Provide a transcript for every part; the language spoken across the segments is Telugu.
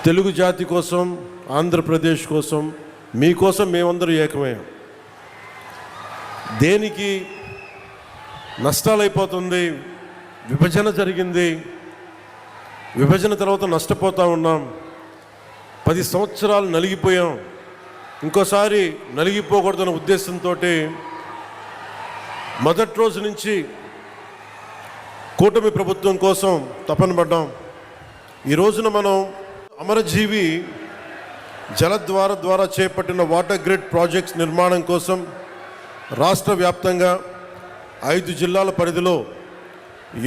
తెలుగు జాతి కోసం, ఆంధ్రప్రదేశ్ కోసం, మీకోసం మేమందరూ ఏకమయ్యాం. దేనికి నష్టాలైపోతుంది, విభజన జరిగింది, విభజన తర్వాత నష్టపోతూ ఉన్నాం, 10 సంవత్సరాలు నలిగిపోయాం, ఇంకోసారి నలిగిపోకూడదన్న ఉద్దేశంతో మొదటి రోజు నుంచి కూటమి ప్రభుత్వం కోసం తపన పడ్డాం. ఈ రోజున మనం అమరజీవి జలద్వార ద్వారా చేపట్టిన వాటర్ గ్రిడ్ ప్రాజెక్ట్స్ నిర్మాణం కోసం రాష్ట్ర వ్యాప్తంగా 5 జిల్లాల పరిధిలో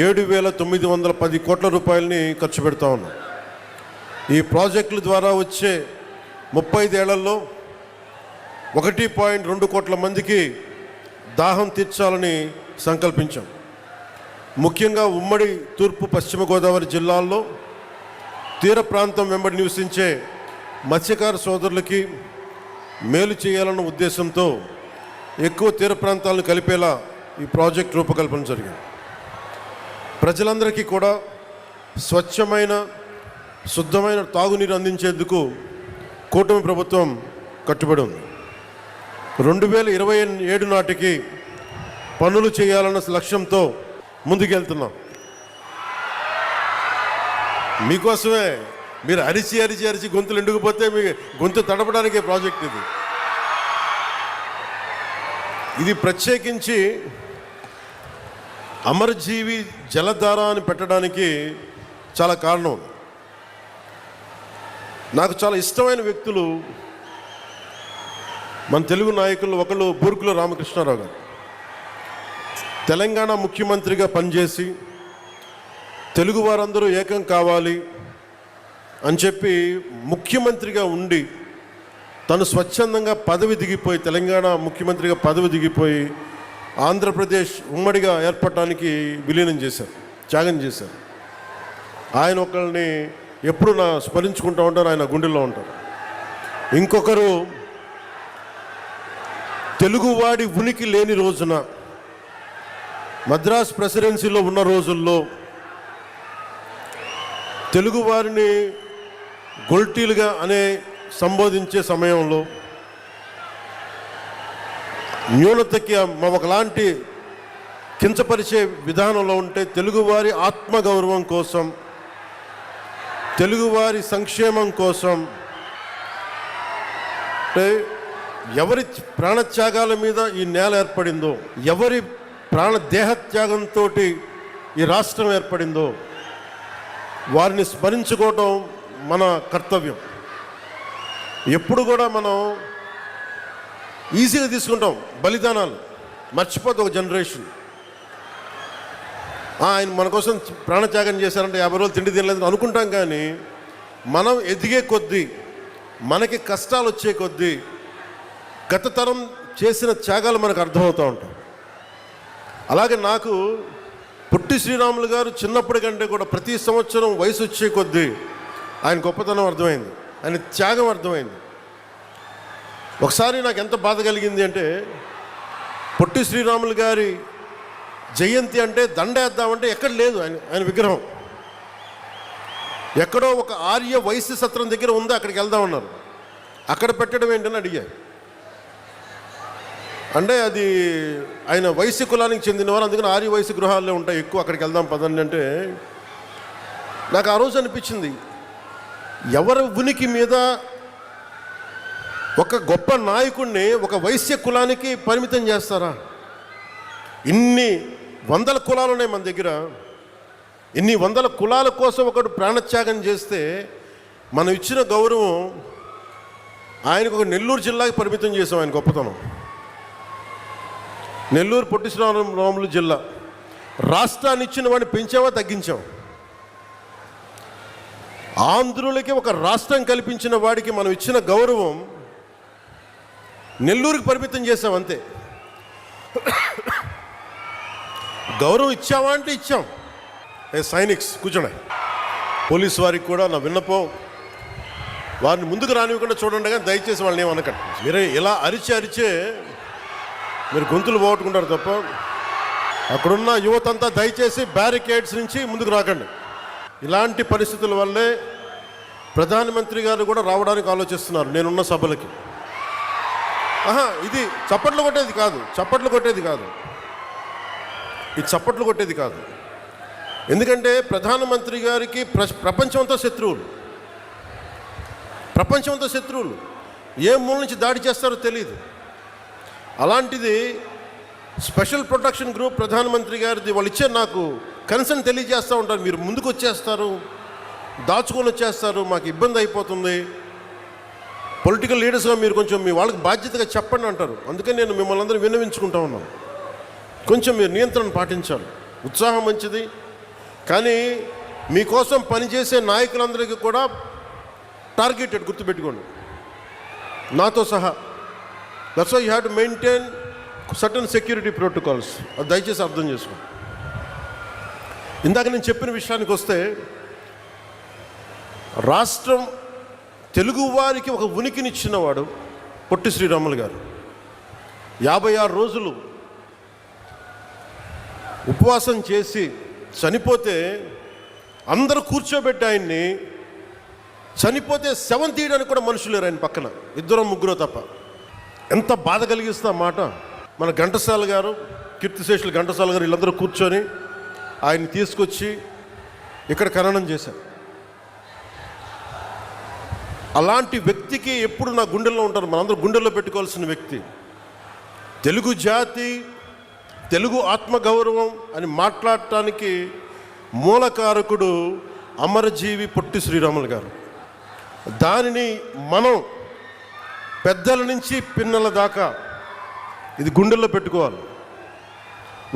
7,910 కోట్ల రూపాయలని ఖర్చు పెడతా ఉన్నాం. ఈ ప్రాజెక్టుల ద్వారా వచ్చే 35 ఏళ్లలో 1.2 కోట్ల మందికి దాహం తీర్చాలని సంకల్పించాం. ముఖ్యంగా ఉమ్మడి తూర్పు పశ్చిమ గోదావరి జిల్లాల్లో తీర ప్రాంతం వెంబడి నివసించే మత్స్యకార సోదరులకి మేలు చేయాలన్న ఉద్దేశంతో ఎక్కువ తీర ప్రాంతాలను కలిపేలా ఈ ప్రాజెక్ట్ రూపకల్పన జరిగింది. ప్రజలందరికీ కూడా స్వచ్ఛమైన శుద్ధమైన తాగునీరు అందించేందుకు కూటమి ప్రభుత్వం కట్టుబడి ఉంది. 2027 నాటికి పనులు చేయాలన్న లక్ష్యంతో ముందుకెళ్తున్నాం. మీకోసమే. మీరు అరిచి అరిచి అరిచి గొంతులు ఎండుకుపోతే మీ గొంతు తడపడానికే ప్రాజెక్ట్ ఇది ప్రత్యేకించి అమరజీవి జలధార అని పెట్టడానికి చాలా కారణం. నాకు చాలా ఇష్టమైన వ్యక్తులు మన తెలుగు నాయకులు ఒకళ్ళు బూర్గుల రామకృష్ణారావు గారు. తెలంగాణ ముఖ్యమంత్రిగా పనిచేసి తెలుగు వారందరూ ఏకం కావాలి అని చెప్పి ముఖ్యమంత్రిగా ఉండి తను స్వచ్ఛందంగా పదవి దిగిపోయి, తెలంగాణ ముఖ్యమంత్రిగా పదవి దిగిపోయి ఆంధ్రప్రదేశ్ ఉమ్మడిగా ఏర్పడటానికి విలీనం చేశారు, త్యాగం చేశారు. ఆయన ఒకరిని ఎప్పుడు స్మరించుకుంటూ ఉంటారు, ఆయన గుండెల్లో ఉంటారు. ఇంకొకరు తెలుగువాడి ఉనికి లేని రోజున మద్రాస్ ప్రెసిడెన్సీలో ఉన్న రోజుల్లో తెలుగువారిని గొల్టీలుగా సంబోధించే సమయంలో న్యూనతకి ఒకలాంటి కించపరిచే విధానంలో ఉంటే తెలుగువారి ఆత్మగౌరవం కోసం, తెలుగువారి సంక్షేమం కోసం, అంటే ఎవరి ప్రాణత్యాగాల మీద ఈ నేల ఏర్పడిందో, ఎవరి దేహత్యాగంతో ఈ రాష్ట్రం ఏర్పడిందో వారిని స్మరించుకోవటం మన కర్తవ్యం. ఎప్పుడు కూడా మనం ఈజీగా తీసుకుంటాం బలిదానాలు, మర్చిపోతే ఒక జనరేషన్ ఆయన మన కోసం ప్రాణత్యాగం చేశారంటే 50 రోజులు తిండి తినలేదు అనుకుంటాం. కానీ మనం ఎదిగే కొద్దీ, మనకి కష్టాలు వచ్చే కొద్దీ గత తరం చేసిన త్యాగాలు మనకు అర్థమవుతూ ఉంటాం. అలాగే నాకు పొట్టి శ్రీరాములు గారు చిన్నప్పటి కంటే కూడా ప్రతి సంవత్సరం వయసు వచ్చే కొద్దీ ఆయన గొప్పతనం అర్థమైంది, ఆయన త్యాగం అర్థమైంది. ఒకసారి నాకు ఎంత బాధ కలిగింది అంటే, పొట్టి శ్రీరాములు గారి జయంతి అంటే దండేద్దామంటే ఎక్కడ లేదు ఆయన విగ్రహం. ఎక్కడో ఒక ఆర్య వైశ్య సత్రం దగ్గర ఉంది, అక్కడికి వెళ్దామన్నారు. అక్కడ పెట్టడం ఏంటని అడిగా. అంటే అది ఆయన వైశ్య కులానికి చెందినవారు, అందుకని ఆర్య వైశ్య గృహాల్లో ఉంటాయి ఎక్కువ, అక్కడికి వెళ్దాం పదండి అంటే నాకు ఆ రోజు అనిపించింది, ఎవరి ఉనికి మీద ఒక గొప్ప నాయకుడిని ఒక వైశ్య కులానికి పరిమితం చేస్తారా? ఇన్ని వందల కులాలు ఉన్నాయి మన దగ్గర. ఇన్ని వందల కులాల కోసం ఒకడు ప్రాణత్యాగం చేస్తే మనం ఇచ్చిన గౌరవం ఆయనకు ఒక నెల్లూరు జిల్లాకి పరిమితం చేసాం. ఆయన గొప్పతనం నెల్లూరు పొట్టి శ్రీరాములు జిల్లా. రాష్ట్రాన్ని ఇచ్చిన వాడిని పెంచామా తగ్గించాం? ఆంధ్రులకి ఒక రాష్ట్రం కల్పించిన వాడికి మనం ఇచ్చిన గౌరవం నెల్లూరుకి పరిమితం చేసాం అంతే. గౌరవం ఇచ్చావా అంటే ఇచ్చాం. సైనిక్స్ కూర్చోండి. పోలీసు వారికి కూడా నా విన్నపం, వారిని ముందుకు రానివ్వకుండా చూడండి, కానీ దయచేసి వాళ్ళని ఏమనకండి. మీరే ఇలా అరిచే మీరు గొంతులు పోగొట్టుకుంటారు తప్ప. అక్కడున్న యువతంతా దయచేసి బ్యారికేడ్స్ నుంచి ముందుకు రాకండి. ఇలాంటి పరిస్థితుల వల్లే ప్రధానమంత్రి గారు కూడా రావడానికి ఆలోచిస్తున్నారు నేనున్న సభలకి. ఇది చప్పట్లు కొట్టేది కాదు, ఇది చప్పట్లు కొట్టేది కాదు. ఎందుకంటే ప్రధానమంత్రి గారికి ప్రపంచంతో శత్రువులు ఏ మూల నుంచి దాడి చేస్తారో తెలియదు. అలాంటిది స్పెషల్ ప్రొటెక్షన్ గ్రూప్ ప్రధానమంత్రి గారిది వాళ్ళు ఇచ్చే నాకు కన్సర్న్ తెలియజేస్తూ ఉంటారు. మీరు ముందుకు వచ్చేస్తారు, దాచుకొని వచ్చేస్తారు, మాకు ఇబ్బంది అయిపోతుంది, పొలిటికల్ లీడర్స్గా మీరు కొంచెం మీ వాళ్ళకి బాధ్యతగా చెప్పండి అంటారు. అందుకని నేను మిమ్మల్ని అందరూ విన్నవించుకుంటా ఉన్నాను, కొంచెం మీరు నియంత్రణ పాటించాలి. ఉత్సాహం మంచిది, కానీ మీకోసం పనిచేసే నాయకులందరికీ కూడా టార్గెటెడ్, గుర్తుపెట్టుకోండి, నాతో సహా. That's why you have to maintain certain security protocols. అది దయచేసి అర్థం చేసుకోండి. ఇందాక నేను చెప్పిన విషయానికి వస్తే, రాష్ట్రం తెలుగు వారికి ఒక ఉనికినిచ్చినవాడు పొట్టి శ్రీరాములు గారు. 56 రోజులు ఉపవాసం చేసి చనిపోతే అందరూ కూర్చోబెట్టి ఆయన్ని, చనిపోతే శవం తీయడానికి కూడా మనుషులు లేరు ఆయన పక్కన, 2-3 తప్ప. ఎంత బాధ కలిగిస్తా మాట. మన ఘంటసాల గారు, కీర్తిశేషులు ఘంటసాల గారు వీళ్ళందరూ కూర్చొని ఆయన్ని తీసుకొచ్చి ఇక్కడ ఖననం చేశారు. అలాంటి వ్యక్తికి ఎప్పుడు నా గుండెల్లో ఉంటారు, మనందరూ గుండెల్లో పెట్టుకోవాల్సిన వ్యక్తి. తెలుగు జాతి, తెలుగు ఆత్మగౌరవం అని మాట్లాడటానికి మూలకారకుడు అమరజీవి పొట్టి శ్రీరాములు గారు. దానిని మనం పెద్దల నుంచి పిన్నల దాకా ఇది గుండెల్లో పెట్టుకోవాలి.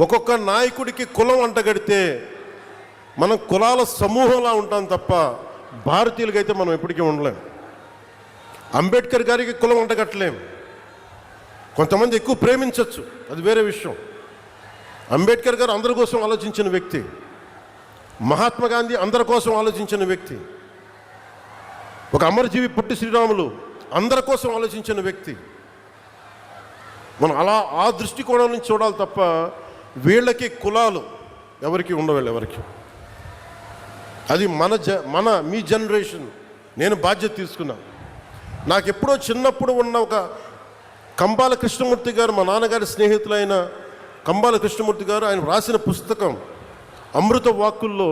ఒక్కొక్క నాయకుడికి కులం అంటగడితే మనం కులాల సమూహంలా ఉంటాం తప్ప భారతీయులకైతే మనం ఎప్పటికీ ఉండలేం. అంబేద్కర్ గారికి కులం అంటగట్టలేం. కొంతమంది ఎక్కువ ప్రేమించవచ్చు, అది వేరే విషయం. అంబేద్కర్ గారు అందరి కోసం ఆలోచించిన వ్యక్తి. మహాత్మా గాంధీ అందరి కోసం ఆలోచించిన వ్యక్తి. ఒక అమరజీవి పొట్టి శ్రీరాములు అందరి కోసం ఆలోచించిన వ్యక్తి. మనం అలా ఆ దృష్టికోణం నుంచి చూడాలి తప్ప వీళ్ళకి కులాలు ఎవరికి ఉండవు, ఎవరికి. అది మీ జనరేషన్. నేను బాధ్యత తీసుకున్నా. నాకు ఎప్పుడో చిన్నప్పుడు ఉన్న ఒక కంబాల కృష్ణమూర్తి గారు, మా నాన్నగారి స్నేహితులైన కంబాల కృష్ణమూర్తి గారు, ఆయన రాసిన పుస్తకం అమృత వాక్కుల్లో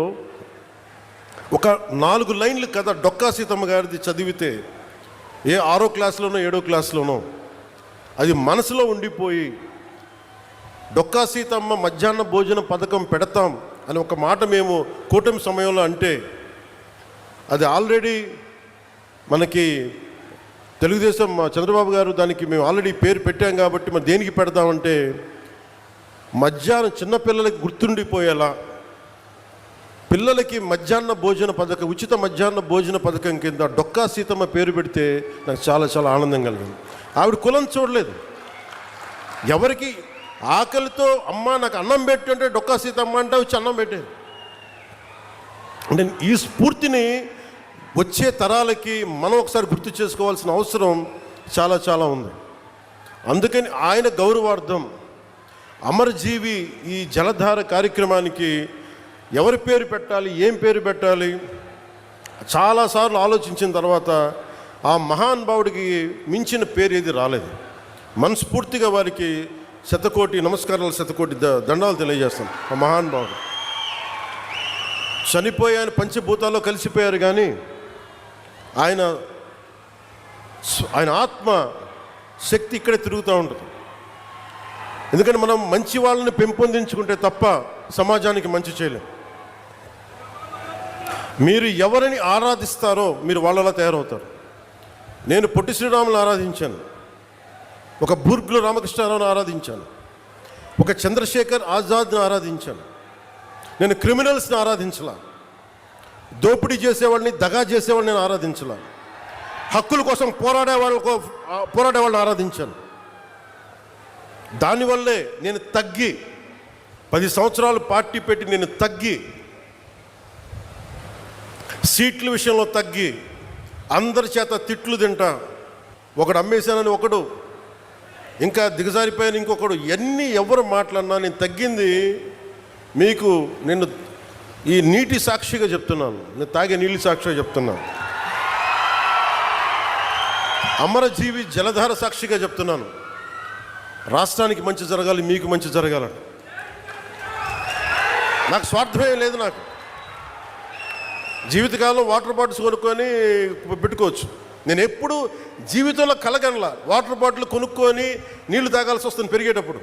ఒక 4 లైన్లు కథ డొక్కా సీతమ్మ గారిది చదివితే, ఏ 6వ క్లాస్లోనో 7వ క్లాస్లోనో అది మనసులో ఉండిపోయి, డొక్కా సీతమ్మ మధ్యాహ్న భోజన పథకం పెడతాం అని ఒక మాట మేము కూటమి సమయంలో అంటే, అది ఆల్రెడీ మనకి తెలుగుదేశం చంద్రబాబు గారు దానికి మేము ఆల్రెడీ పేరు పెట్టాం కాబట్టి మరి దేనికి పెడతామంటే, మధ్యాహ్నం చిన్నపిల్లలకి గుర్తుండిపోయేలా పిల్లలకి మధ్యాహ్న భోజన పథకం, ఉచిత మధ్యాహ్న భోజన పథకం కింద డొక్కా సీతమ్మ పేరు పెడితే నాకు చాలా చాలా ఆనందం కలిగింది. ఆవిడ కులం చూడలేదు. ఎవరికి ఆకలితో అమ్మ నాకు అన్నం పెట్టు అంటే డొక్కా సీతమ్మ అంటే వచ్చి అన్నం పెట్టేది. అంటే ఈ స్ఫూర్తిని వచ్చే తరాలకి మనం ఒకసారి గుర్తు చేసుకోవాల్సిన అవసరం చాలా చాలా ఉంది. అందుకని ఆయన గౌరవార్థం అమరజీవి ఈ జలధార కార్యక్రమానికి ఎవరి పేరు పెట్టాలి, ఏం పేరు పెట్టాలి చాలాసార్లు ఆలోచించిన తర్వాత ఆ మహానుభావుడికి మించిన పేరు ఏది రాలేదు. మనస్ఫూర్తిగా వారికి శతకోటి నమస్కారాలు, శతకోటి దండాలు తెలియజేస్తాను. ఆ మహానుభావుడు చనిపోయాను, పంచభూతాల్లో కలిసిపోయారు, కానీ ఆయన ఆత్మ శక్తి ఇక్కడే తిరుగుతూ ఉంటుంది. ఎందుకంటే మనం మంచి వాళ్ళని పెంపొందించుకుంటే తప్ప సమాజానికి మంచి చేయలేం. మీరు ఎవరిని ఆరాధిస్తారో మీరు వాళ్ళలా తయారవుతారు. నేను పొట్టి శ్రీరాములను ఆరాధించాను, ఒక బూర్గుల రామకృష్ణారావుని ఆరాధించాను, ఒక చంద్రశేఖర్ ఆజాద్ని ఆరాధించాను. నేను క్రిమినల్స్ని ఆరాధించలా, దోపిడీ చేసేవాళ్ళని, దగా చేసేవాళ్ళని నేను ఆరాధించలా, హక్కుల కోసం పోరాడేవాళ్ళని ఆరాధించాను. దానివల్లే నేను తగ్గి 10 సంవత్సరాలు పార్టీ పెట్టి నేను తగ్గి, సీట్ల విషయంలో తగ్గి, అందరి చేత తిట్లు తింటా, ఒకడు అమ్మేశానని ఒకడు, ఇంకా దిగజారిపోయాను ఇంకొకడు, ఎవరు మాట్లాడినా నేను తగ్గింది. మీకు నేను ఈ నీటి సాక్షిగా చెప్తున్నాను, నేను తాగే నీళ్ళు సాక్షిగా చెప్తున్నాను. అమరజీవి జలధార సాక్షిగా చెప్తున్నాను, రాష్ట్రానికి మంచి జరగాలి, మీకు మంచి జరగాలని. నాకు స్వార్థమే లేదు. నాకు జీవితకాలం వాటర్ బాటిల్స్ కొనుక్కొని పెట్టుకోవచ్చు. నేను ఎప్పుడు జీవితంలో కలగనలా వాటర్ బాటిల్ కొనుక్కొని నీళ్లు తాగాల్సి వస్తుంది పెరిగేటప్పుడు.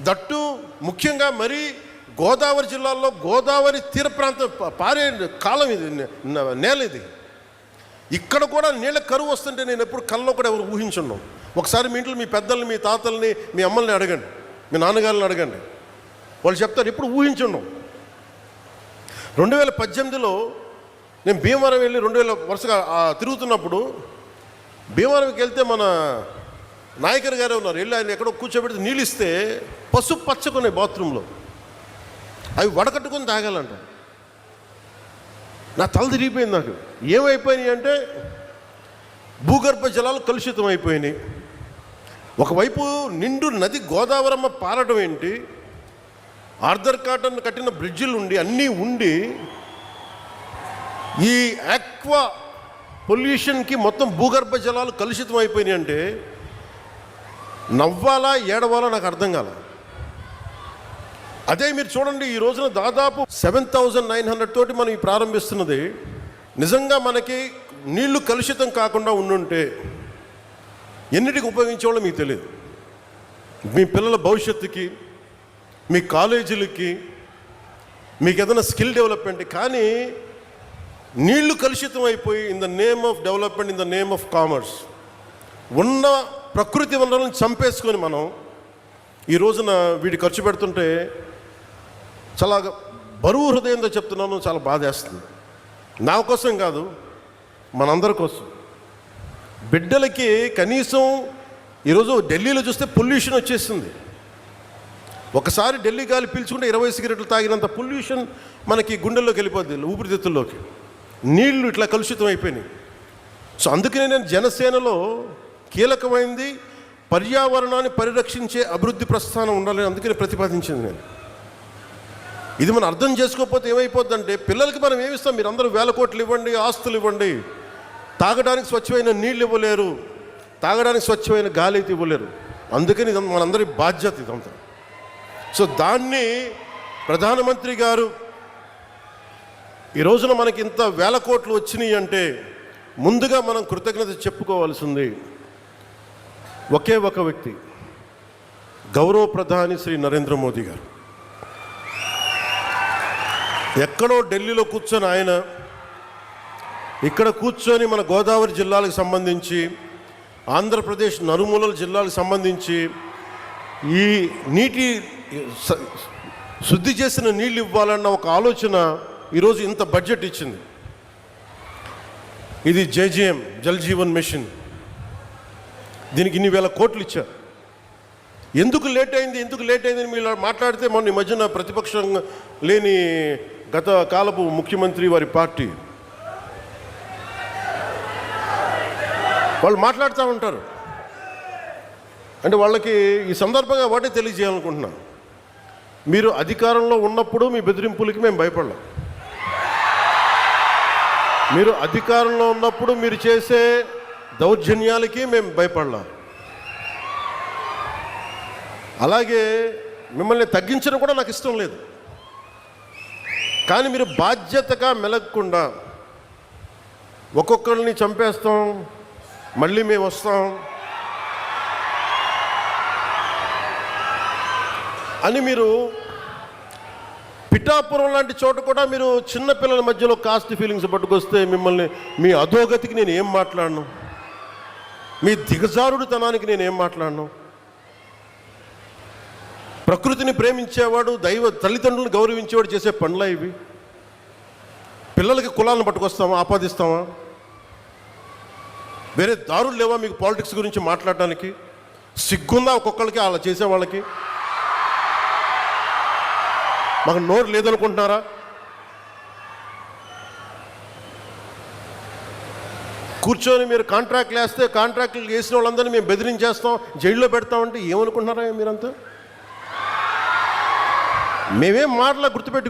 దట్టు ముఖ్యంగా మరి గోదావరి జిల్లాలో గోదావరి తీర ప్రాంతం పారే కాలం ఇది, నేల ఇది. ఇక్కడ కూడా నీళ్ళ కరువు వస్తుంటే నేను ఎప్పుడు కల్లో కూడా ఎవరు ఊహించున్నాం. ఒకసారి మీ ఇంట్లో మీ పెద్దల్ని, మీ తాతల్ని, మీ అమ్మల్ని అడగండి, మీ నాన్నగారిని అడగండి, వాళ్ళు చెప్తారు ఎప్పుడు ఊహించున్నాం. 2018లో నేను భీమవరం వెళ్ళి 2000 వరుసగా తిరుగుతున్నప్పుడు భీమవరంకి వెళ్తే మన నాయకర్ గారే ఉన్నారు. వెళ్ళి ఆయన ఎక్కడో కూర్చోబెడితే నీళ్ళు ఇస్తే పసుపు పచ్చకున్నాయి బాత్రూంలో. అవి వడకట్టుకొని తాగాలంట. నా తల తిరిగిపోయింది. నాకు ఏమైపోయినాయి అంటే భూగర్భ జలాలు కలుషితం అయిపోయినాయి. ఒకవైపు నిండు నది గోదావరమ్మ పారడం ఏంటి, ఆర్థర్ కాటన్ కట్టిన బ్రిడ్జిలు ఉండి అన్నీ ఉండి ఈ ఆక్వా పొల్యూషన్కి మొత్తం భూగర్భ జలాలు కలుషితం అయిపోయినాయి అంటే నవ్వాలా ఏడవాలా నాకు అర్థం కాల. అదే మీరు చూడండి, ఈ రోజున దాదాపు 7,900 తోటి మనం ఈ ప్రారంభిస్తున్నది. నిజంగా మనకి నీళ్లు కలుషితం కాకుండా ఉండుంటే ఎన్నిటికి ఉపయోగించేవాళ్ళో మీకు తెలియదు. మీ పిల్లల భవిష్యత్తుకి, మీ కాలేజీలకి, మీకు ఏదైనా స్కిల్ డెవలప్మెంట్. కానీ నీళ్లు కలుషితం అయిపోయి in the name of development, in the name of commerce ఉన్న ప్రకృతి వనరులను చంపేసుకొని మనం ఈ రోజున వీటి ఖర్చు పెడుతుంటే చాలా బరువు హృదయంతో చెప్తున్నాను, చాలా బాధేస్తుంది. నా కోసం కాదు, మనందరి కోసం. బిడ్డలకి కనీసం ఈరోజు ఢిల్లీలో చూస్తే పొల్యూషన్ వచ్చేస్తుంది. ఒకసారి ఢిల్లీ గాలి పీల్చుకుంటే 20 సిగరెట్లు తాగినంత పొల్యూషన్ మనకి గుండెల్లోకి వెళ్ళిపోద్ది, ఊపిరితిత్తుల్లోకి. నీళ్లు ఇట్లా కలుషితం అయిపోయినాయి. సో అందుకనే నేను జనసేనలో కీలకమైంది పర్యావరణాన్ని పరిరక్షించే అభివృద్ధి ప్రస్థానం ఉండాలని అందుకని ప్రతిపాదించింది నేను. ఇది మనం అర్థం చేసుకోకపోతే ఏమైపోద్దంటే పిల్లలకి మనం ఏమిస్తాం, మీరు అందరూ 1000 కోట్లు ఇవ్వండి, ఆస్తులు ఇవ్వండి, తాగడానికి స్వచ్ఛమైన నీళ్ళు ఇవ్వలేరు, తాగడానికి స్వచ్ఛమైన గాలి అయితే ఇవ్వలేరు. అందుకని ఇది మనందరి బాధ్యత ఇదంతా. సో దాన్ని ప్రధానమంత్రి గారు ఈ రోజున మనకి ఇంత 1000 కోట్లు వచ్చినాయి అంటే ముందుగా మనం కృతజ్ఞత చెప్పుకోవాల్సింది ఒకే ఒక వ్యక్తి, గౌరవ ప్రధాని శ్రీ నరేంద్ర మోదీ గారు. ఎక్కడో ఢిల్లీలో కూర్చొని ఆయన ఇక్కడ కూర్చొని మన గోదావరి జిల్లాలకు సంబంధించి, ఆంధ్రప్రదేశ్ నలుమూలల జిల్లాలకు సంబంధించి ఈ నీటి శుద్ధి చేసిన నీళ్ళు ఇవ్వాలన్న ఒక ఆలోచన ఈరోజు ఇంత బడ్జెట్ ఇచ్చింది. ఇది జేజీఎం, జల్ జీవన్ మిషన్. దీనికి ఇన్ని 1000 కోట్లు ఇచ్చారు. ఎందుకు లేట్ అయింది మీరు మాట్లాడితే మొన్న ఈ మధ్యన ప్రతిపక్షం లేని గత కాలపు ముఖ్యమంత్రి వారి పార్టీ వాళ్ళు మాట్లాడుతూ ఉంటారు. అంటే వాళ్ళకి ఈ సందర్భంగా వాటే తెలియజేయాలనుకుంటున్నాను, మీరు అధికారంలో ఉన్నప్పుడు మీ బెదిరింపులకి మేము భయపడలేం. మీరు అధికారంలో ఉన్నప్పుడు మీరు చేసే దౌర్జన్యాలకి మేము భయపడలేం. అలాగే మిమ్మల్ని తగ్గించడం కూడా నాకు ఇష్టం లేదు. కానీ మీరు బాధ్యతగా మెలగకుండా ఒక్కొక్కరిని చంపేస్తాం, మళ్ళీ మేము వస్తాం అని మీరు పిఠాపురం లాంటి చోట కూడా మీరు చిన్నపిల్లల మధ్యలో కాస్ట్ ఫీలింగ్స్ పట్టుకొస్తే మిమ్మల్ని, మీ అధోగతికి నేను ఏం మాట్లాడను, మీ దిగజారుడుతనానికి నేను ఏం మాట్లాడను. ప్రకృతిని ప్రేమించేవాడు, తల్లిదండ్రులను గౌరవించేవాడు చేసే పనులా ఇవి? పిల్లలకి కులాలను పట్టుకొస్తామా, ఆపాదిస్తామా? వేరే దారులు లేవా మీకు పాలిటిక్స్ గురించి మాట్లాడడానికి? సిగ్గుందా ఒక్కొక్కరికి అలా చేసే వాళ్ళకి? మాకు నోరు లేదనుకుంటున్నారా? కూర్చొని మీరు కాంట్రాక్ట్లు వేస్తే కాంట్రాక్ట్లు వేసిన వాళ్ళందరినీ మేము బెదిరించేస్తాం, జైల్లో పెడతామంటే ఏమనుకుంటున్నారా మీరంతా? మేమేం మాటలా గుర్తుపెట్టుకు